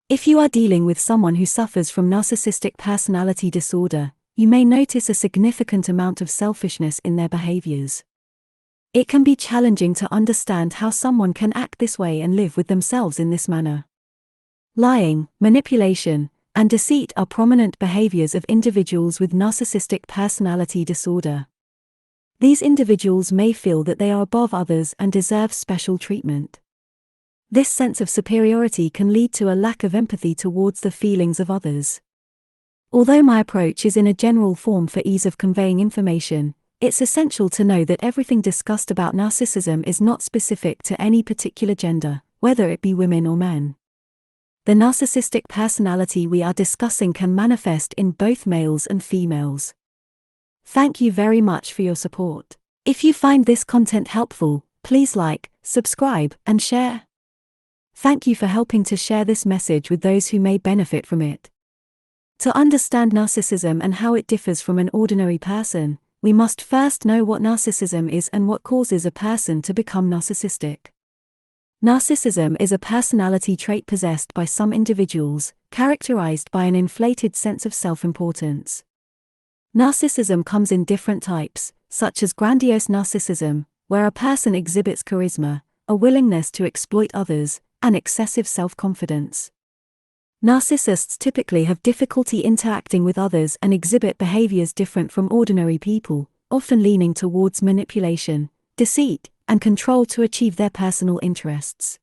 If you are dealing with someone who suffers from narcissistic personality disorder, you may notice a significant amount of selfishness in their behaviors. It can be challenging to understand how someone can act this way and live with themselves in this manner. Lying, manipulation, and deceit are prominent behaviors of individuals with narcissistic personality disorder. These individuals may feel that they are above others and deserve special treatment. This sense of superiority can lead to a lack of empathy towards the feelings of others. Although my approach is in a general form for ease of conveying information, it's essential to know that everything discussed about narcissism is not specific to any particular gender, whether it be women or men. The narcissistic personality we are discussing can manifest in both males and females. Thank you very much for your support. If you find this content helpful, please like, subscribe, and share. Thank you for helping to share this message with those who may benefit from it. To understand narcissism and how it differs from an ordinary person, we must first know what narcissism is and what causes a person to become narcissistic. Narcissism is a personality trait possessed by some individuals, characterized by an inflated sense of self-importance. Narcissism comes in different types, such as grandiose narcissism, where a person exhibits charisma, a willingness to exploit others, and excessive self-confidence. Narcissists typically have difficulty interacting with others and exhibit behaviors different from ordinary people, often leaning towards manipulation, deceit, and control to achieve their personal interests.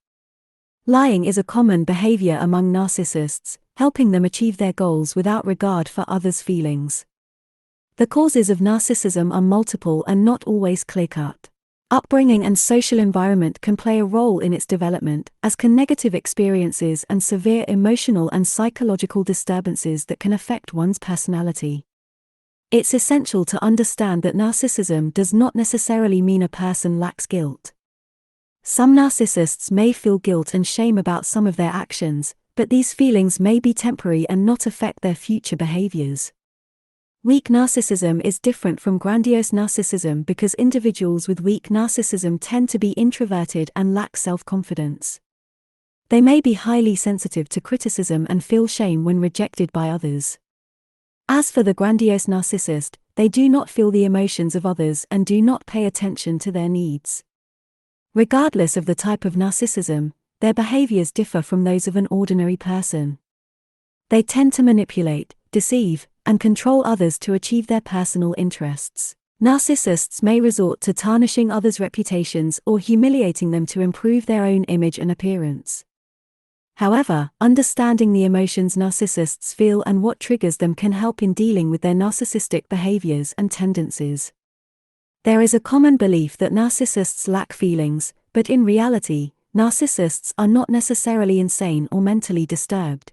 Lying is a common behavior among narcissists, helping them achieve their goals without regard for others' feelings. The causes of narcissism are multiple and not always clear-cut. Upbringing and social environment can play a role in its development, as can negative experiences and severe emotional and psychological disturbances that can affect one's personality. It's essential to understand that narcissism does not necessarily mean a person lacks guilt. Some narcissists may feel guilt and shame about some of their actions, but these feelings may be temporary and not affect their future behaviors. Weak narcissism is different from grandiose narcissism because individuals with weak narcissism tend to be introverted and lack self-confidence. They may be highly sensitive to criticism and feel shame when rejected by others. As for the grandiose narcissist, they do not feel the emotions of others and do not pay attention to their needs. Regardless of the type of narcissism, their behaviors differ from those of an ordinary person. They tend to manipulate, deceive, and control others to achieve their personal interests. Narcissists may resort to tarnishing others' reputations or humiliating them to improve their own image and appearance. However, understanding the emotions narcissists feel and what triggers them can help in dealing with their narcissistic behaviors and tendencies. There is a common belief that narcissists lack feelings, but in reality, narcissists are not necessarily insane or mentally disturbed.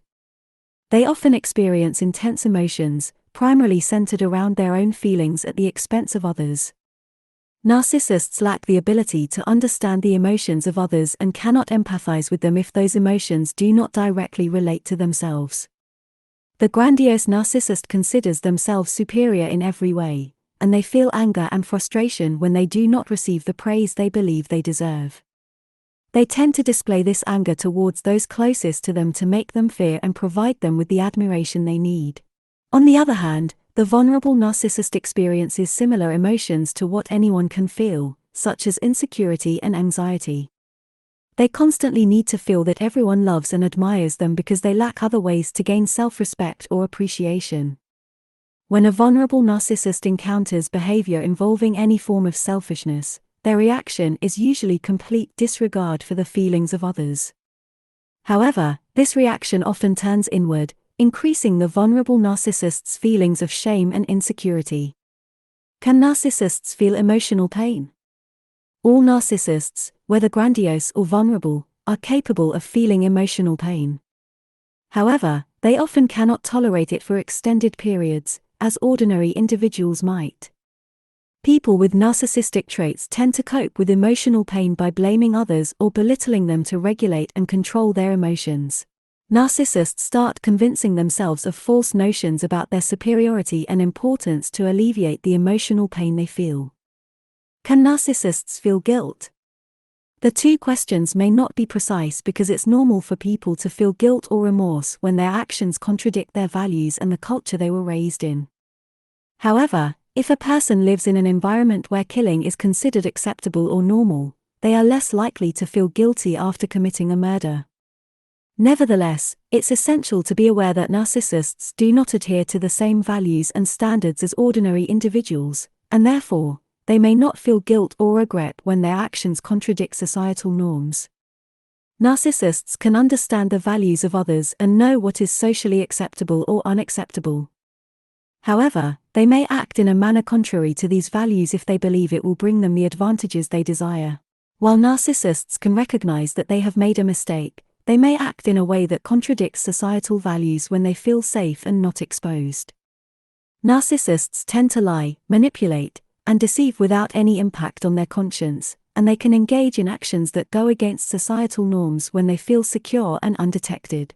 They often experience intense emotions, primarily centered around their own feelings at the expense of others. Narcissists lack the ability to understand the emotions of others and cannot empathize with them if those emotions do not directly relate to themselves. The grandiose narcissist considers themselves superior in every way, and they feel anger and frustration when they do not receive the praise they believe they deserve. They tend to display this anger towards those closest to them to make them fear and provide them with the admiration they need. On the other hand, the vulnerable narcissist experiences similar emotions to what anyone can feel, such as insecurity and anxiety. They constantly need to feel that everyone loves and admires them because they lack other ways to gain self-respect or appreciation. When a vulnerable narcissist encounters behavior involving any form of selfishness, their reaction is usually complete disregard for the feelings of others. However, this reaction often turns inward, increasing the vulnerable narcissist's feelings of shame and insecurity. Can narcissists feel emotional pain? All narcissists, whether grandiose or vulnerable, are capable of feeling emotional pain. However, they often cannot tolerate it for extended periods, as ordinary individuals might. People with narcissistic traits tend to cope with emotional pain by blaming others or belittling them to regulate and control their emotions. Narcissists start convincing themselves of false notions about their superiority and importance to alleviate the emotional pain they feel. Can narcissists feel guilt? The two questions may not be precise because it's normal for people to feel guilt or remorse when their actions contradict their values and the culture they were raised in. However, if a person lives in an environment where killing is considered acceptable or normal, they are less likely to feel guilty after committing a murder. Nevertheless, it's essential to be aware that narcissists do not adhere to the same values and standards as ordinary individuals, and therefore, they may not feel guilt or regret when their actions contradict societal norms. Narcissists can understand the values of others and know what is socially acceptable or unacceptable. However, they may act in a manner contrary to these values if they believe it will bring them the advantages they desire. While narcissists can recognize that they have made a mistake, they may act in a way that contradicts societal values when they feel safe and not exposed. Narcissists tend to lie, manipulate, and deceive without any impact on their conscience, and they can engage in actions that go against societal norms when they feel secure and undetected.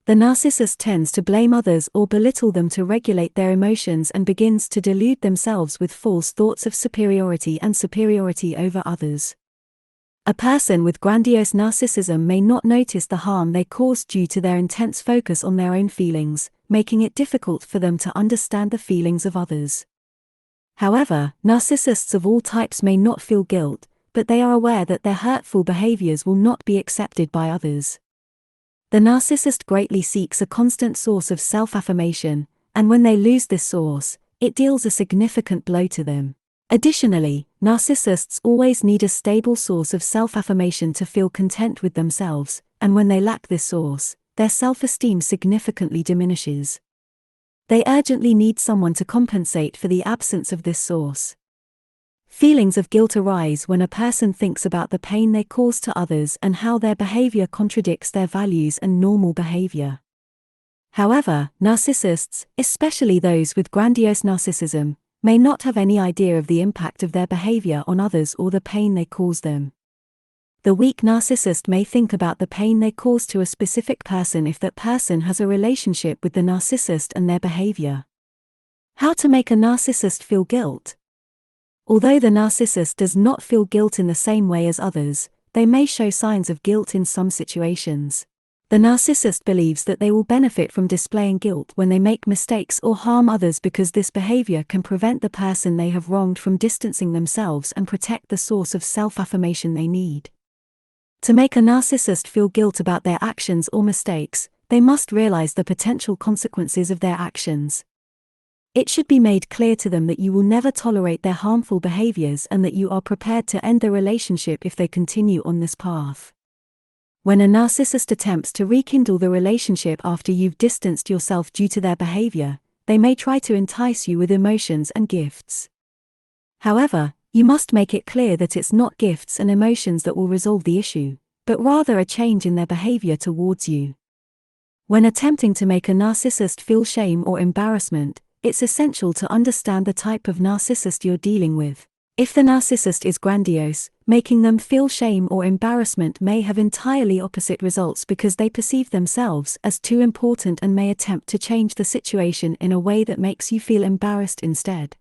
The narcissist tends to blame others or belittle them to regulate their emotions and begins to delude themselves with false thoughts of superiority and superiority over others. A person with grandiose narcissism may not notice the harm they cause due to their intense focus on their own feelings, making it difficult for them to understand the feelings of others. However, narcissists of all types may not feel guilt, but they are aware that their hurtful behaviors will not be accepted by others. The narcissist greatly seeks a constant source of self-affirmation, and when they lose this source, it deals a significant blow to them. Additionally, narcissists always need a stable source of self-affirmation to feel content with themselves, and when they lack this source, their self-esteem significantly diminishes. They urgently need someone to compensate for the absence of this source. Feelings of guilt arise when a person thinks about the pain they cause to others and how their behavior contradicts their values and normal behavior. However, narcissists, especially those with grandiose narcissism, may not have any idea of the impact of their behavior on others or the pain they cause them. The weak narcissist may think about the pain they cause to a specific person if that person has a relationship with the narcissist and their behavior. How to make a narcissist feel guilt? Although the narcissist does not feel guilt in the same way as others, they may show signs of guilt in some situations. The narcissist believes that they will benefit from displaying guilt when they make mistakes or harm others because this behavior can prevent the person they have wronged from distancing themselves and protect the source of self-affirmation they need. To make a narcissist feel guilt about their actions or mistakes, they must realize the potential consequences of their actions. It should be made clear to them that you will never tolerate their harmful behaviors and that you are prepared to end the relationship if they continue on this path. When a narcissist attempts to rekindle the relationship after you've distanced yourself due to their behavior, they may try to entice you with emotions and gifts. However, you must make it clear that it's not gifts and emotions that will resolve the issue, but rather a change in their behavior towards you. When attempting to make a narcissist feel shame or embarrassment, it's essential to understand the type of narcissist you're dealing with. If the narcissist is grandiose, making them feel shame or embarrassment may have entirely opposite results because they perceive themselves as too important and may attempt to change the situation in a way that makes you feel embarrassed instead.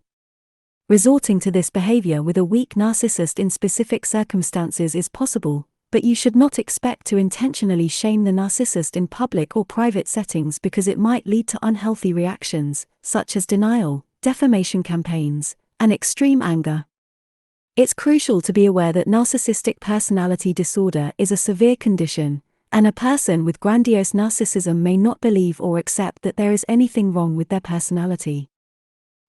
Resorting to this behavior with a weak narcissist in specific circumstances is possible, but you should not expect to intentionally shame the narcissist in public or private settings because it might lead to unhealthy reactions, such as denial, defamation campaigns, and extreme anger. It's crucial to be aware that narcissistic personality disorder is a severe condition, and a person with grandiose narcissism may not believe or accept that there is anything wrong with their personality.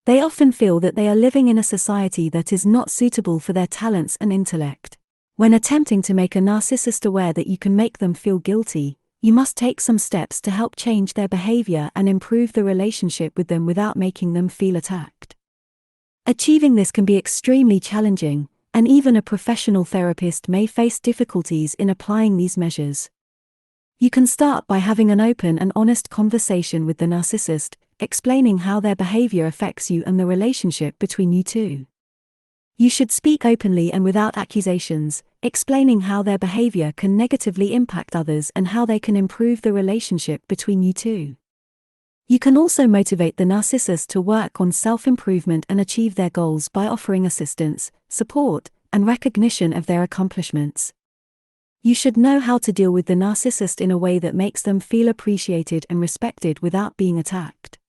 They often feel that they are living in a society that is not suitable for their talents and intellect. When attempting to make a narcissist aware that you can make them feel guilty, you must take some steps to help change their behavior and improve the relationship with them without making them feel attacked. Achieving this can be extremely challenging, and even a professional therapist may face difficulties in applying these measures. You can start by having an open and honest conversation with the narcissist, explaining how their behavior affects you and the relationship between you two. You should speak openly and without accusations, explaining how their behavior can negatively impact others and how they can improve the relationship between you two. You can also motivate the narcissist to work on self-improvement and achieve their goals by offering assistance, support, and recognition of their accomplishments. You should know how to deal with the narcissist in a way that makes them feel appreciated and respected without being attacked.